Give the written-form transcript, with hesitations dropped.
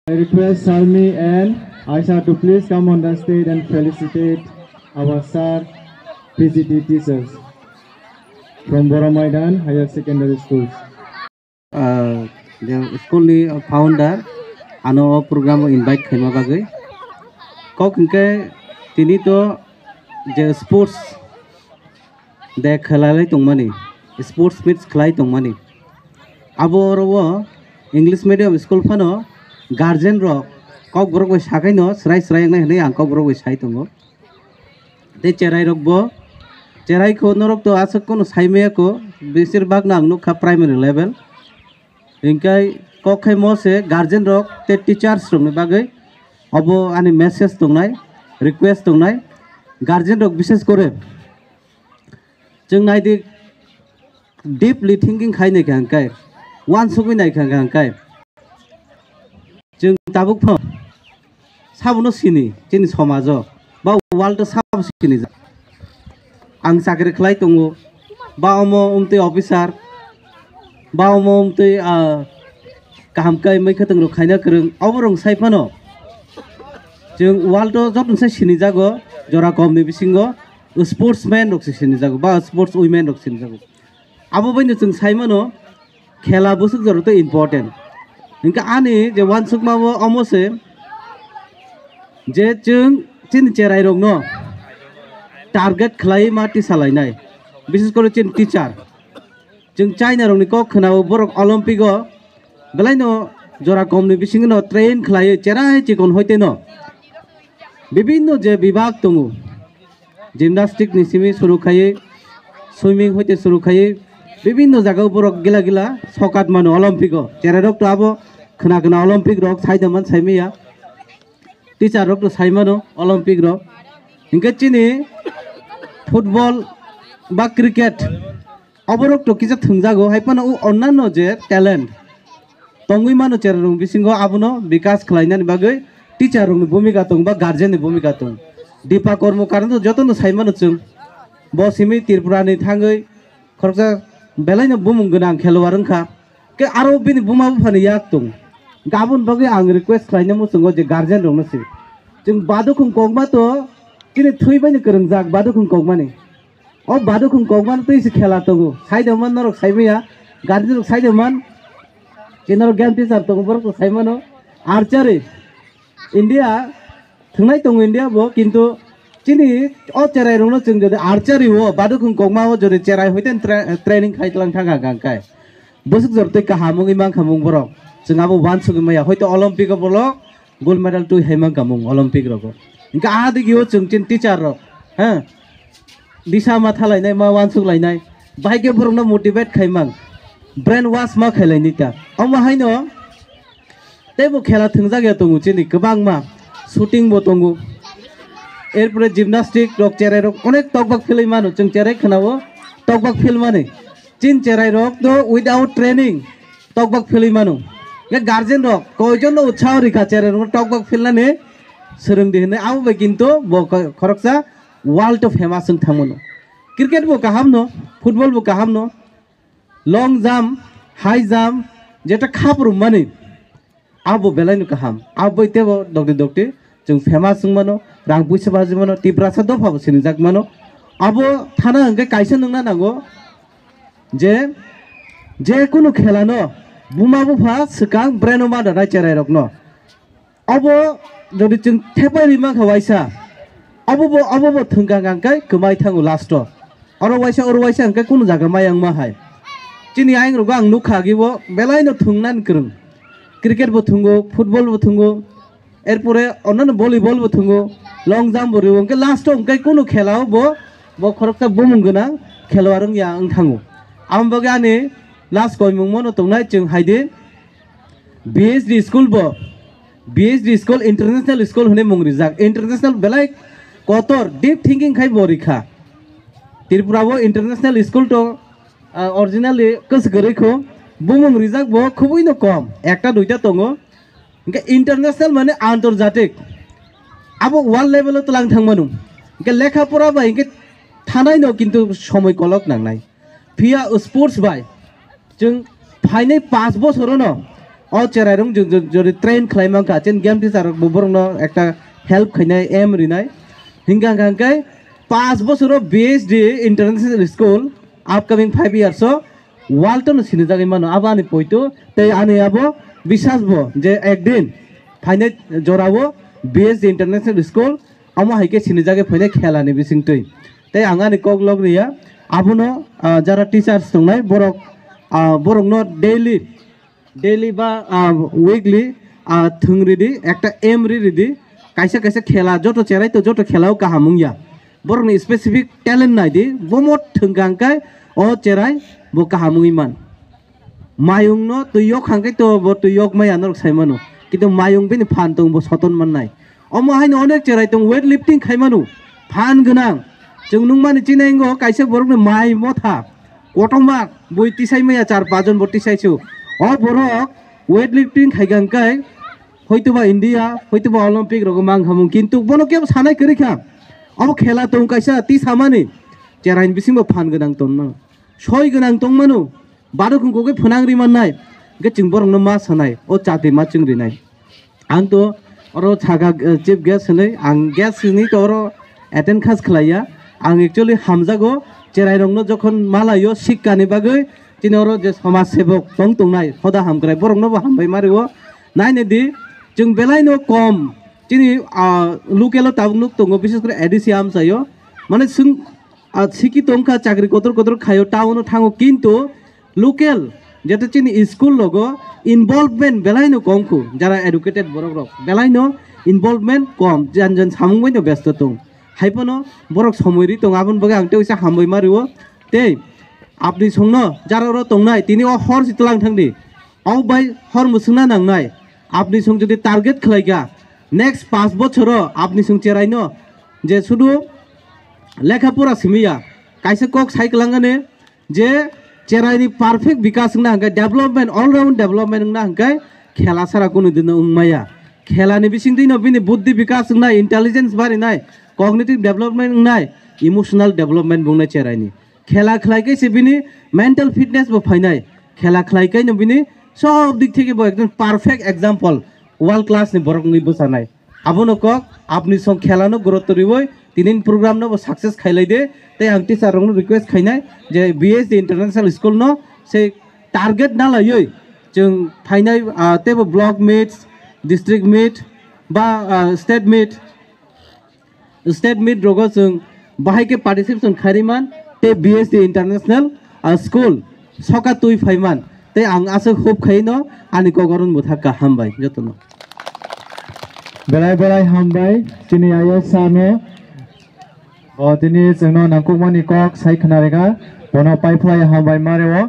I request Salmi and Aisha to please come on the stage and felicitate our sir PGT teachers from Boramaidan Higher Secondary Schools. The school founder ano program invite khaima bagai kok ke tini to je sports de khelalai tongmani sports meets khlai tongmani abo ro English medium school phano guardian ro kok borok bai sakai no srai srai nai hne ang kok borok bai sai tongo te cherai rok bo cherai ko norok to asok kono saime ko besir bag na ang nukha primary level ingkai kok khai mo se guardian rok te teachers rok ni bagai abo ani message tongnai request tongnai guardian rok bishes kore jeng nai di deeply thinking khai nei khang kai one sugui nai khang kai jeng tabuk pho sabuno sini chini somajo ba world sab sini ang sakre khlai tongo ba omo umte officer ba omo umte kaham kai mai khatang ro khaina krung oborong saifano jeng world jotun sai sini jago jora komni bisingo sportsman rok sini jago ba sports women rok sini jago abo baino jeng saimano khela busuk joro to important इनका आने जे one Sukma वो अमो से जे जों चिन चेराई रोग no target खलाई माटी सालाई नाय विशेष करे चिन teacher जों चाइना रोग निको खनाव बरक ओलंपिक गलाय नो जरा कमनि बिसिंग नो ट्रेन खलाई चेराई चिकन होइते नो विभिन्न जे विभाग दङो जिमनास्टिक निसिमी शुरू खायै स्विमिंग होइते शुरू खायै विभिन्न जगह बरक गिला गिला सकात मानो ओलंपिक चेराई रोग तो आबो खना खना ओलंपिक रok साइदमान साइमिया टीचर रok तो साइमानो ओलंपिक रok इनके चिनी फुटबल बा क्रिकेट अबरक तो किजा थंगजागो हाइपानो अन्नानो जे टैलेंट तंगुइ मानो चेर रong बिसिंगो आबनो विकास खलाइनानि बागै टीचर रong भूमिका दं बा गार्जियन नि भूमिका दं दीपा कर्मकार तो जतनो साइमानो जों बसिमी त्रिपुरानि थाङै खरजा बेलायनो बुमुं गोनां खेलवार रंखा के आरो बिनि बुमा बुफानि याक दं गाबोन बागै आं रिक्वेस्ट खालायनो मुसंगो जे गार्जियन दं नसि जों बादुखुं कगमा तो किने थैबायनो गोरों जाक बादुखुं कगमानि ओ बादुखुं कगमान तो इसे खेला दंगो साइदमान नरक साइमिया गार्जियन साइदमान जेनर ज्ञान टीचर दंगो बरक साइमानो आर्चारि इंडिया थंनाय दं इंडिया बो किन्तु चिनी ओ चेराय रंनो जों जदि आर्चारि वो बादुखुं कगमा हो जदि चेराय होइतेन ट्रेनिंग खाइतलां थांगा गांखाय बसुक जरते काहामुंग इमां खामुंग बरक जों आबो वान सुगमया होइतो ओलंपिक बोलो gold medal to Hema खामुंग Olympic रको इनका आदि गियो जों चिन टीचर रक ह दिशा मा थालायनाय मा वान सुगलायनाय बाइके बरंनो मोटिवेट खाइमां ब्रेन वाश मा खाइलायनि ता अमा हायनो तेबो खेला थंजागे दंगु चिनि गोबां मा शूटिं बो दंगु एरपरे जिमनास्टिक रक चेराय रक अनेक तकबाक फिल्म मानो जों चेराय खोनावो तकबाक फिल्म माने चिन चेराय रक तो विदाउट ट्रेनिंग तकबाक फिल्म मानो ये गार्जियन रक कयजन उत्साह रिखा चेराय रक तकबाक फिल्म ने सोरोंदि होनो आबो किन्तु बो खरकसा वर्ल्ड फेमास जों थामोनो क्रिकेट बो गाहाम नो फुटबल बो गाहाम नो लंग जाम्प हाई जाम्प जेटा खापरु माने आबो बेलायनो गाहाम आबो तेबो दगदि दगदि जों फेमास जों मानो रां पुइसा बाजि मानो तिब्रासा दफाबो सिनजाक मानो आबो थाना हंगे कायसे नंना नांगो जे जे कोनो खेला न buma bufa sekang brand ma da cherai rok no abo jodi chung thepai rima khawaisa abo thungka gangkai kemai thangu last oro waisa angkai kuno jaga mayang ma hai chini aing rogo ang nukha gibo belai no thungnan krung cricket bo thungo football bo thungo erpore onnan volleyball bo thungo long jump bo riwo angkai last angkai kuno khelao bo khorokta bumung gana khelwarang ya ang thangu amboge ani last koimung mono tongnai chung haide BSD school bo BSD school international school hone mung rijak international belai kotor deep thinking khai borikha Tripura bo international school to originally kus gorikho bumung rijak bo khubui no kom ekta duita tongo inke international mane antarjatik abo world level to lang thangmanu inke lekha pora ba inke thanai no kintu somoy kolok nangnai via sports bai jung phainai 5 bochor no o cherai rong jodi train khlaimang ka chen game teacher borong no ekta help khainai em rinai hinga gangkai 5 bochor BSD international school upcoming 5 years so walton sinijagi mano abani poito tei ani abo bisas bo je ekdin phainai jorao BSD international school amo haike sinijagi phainai khela ni bisingtui tei angani koklok riya abono jara teachers tongnai borok no daily ba weekly thungridi ekta aim ridi kaisa khela joto cherai to joto khelao kahamungya borok ni specific talent nai di bomot thungangkai o cherai bo kahamungi man mayung no tuyok hangkai to bo tuyok maya norok saimanu kintu mayung bini phan tong bo soton man nai omo haino onek cherai tong weightlifting khaimanu phan gonang jung nungmani chinengo kaisa borok ni mai motha kotoma boi tisai maya 4-5 jon bo tisaichu o borok weightlifting khaigangkai hoitoba India hoitoba Olympic rogo manghamung kintu bono ke sanai korikha abo khela tong kaisa ti samani cherain bisingbo phan gonang tonma soi gonang tongmanu barokung koge phunang ri mannai ge chung borong no ma sanai o chate ma chungri nai ang to oro chaga chief guest nei ang guest ni to oro attend khas khlaiya ang actually hamjago cherai rong no jokhon malayo shikka ni bagai tini oro je samaj sebok tongnai hoda hamkrai borong no hambai mario naine di chung belai no kom tini lukelo tabnuk tongo bises kore edisiam sayo mane sung siki tongka chakri kotor khayo town thango kintu local jeta chini school logo involvement belai no komku jara educated borok rok belai no involvement kom jan samung bai no besto tong haipono borok somoiri tong abon boge angte uisa hambai mario te apni songno jara ro tongnai tini o hor sitlang thangdi au bai hor musungna nangnai apni song jodi target khlaiga next 5 bochoro apni song cherai no je sudu lekhapura simiya kaisa kok cyclangane je cherai ni perfect vikas na hangkai development all round development na hangkai khela sara kono din ungmaya khela ni bising dino bini buddhi vikas na intelligence bari nai cognitive development nai emotional development bungna cherai ni khela khlai kai se bini mental fitness bo phainai khela khlai kai no bini sob dik theke bo ekdom perfect example world class ni borok ni busanai abono kok apni song khela no growth riboi tinin program no success khailai de te ang teacher rong no request khainai je BSD international school no se target na layoi jung phainai te bo block meets district meet ba state meet rogo jung bahai ke participation khariman te BSD international school soka tui phaiman te ang ase hope khaino ani kogoron mutha ka hambai jotono belai hambai chini ayo sano o tini jengno nangkukmani kok sai khnarega bono pai phlai hambai mareo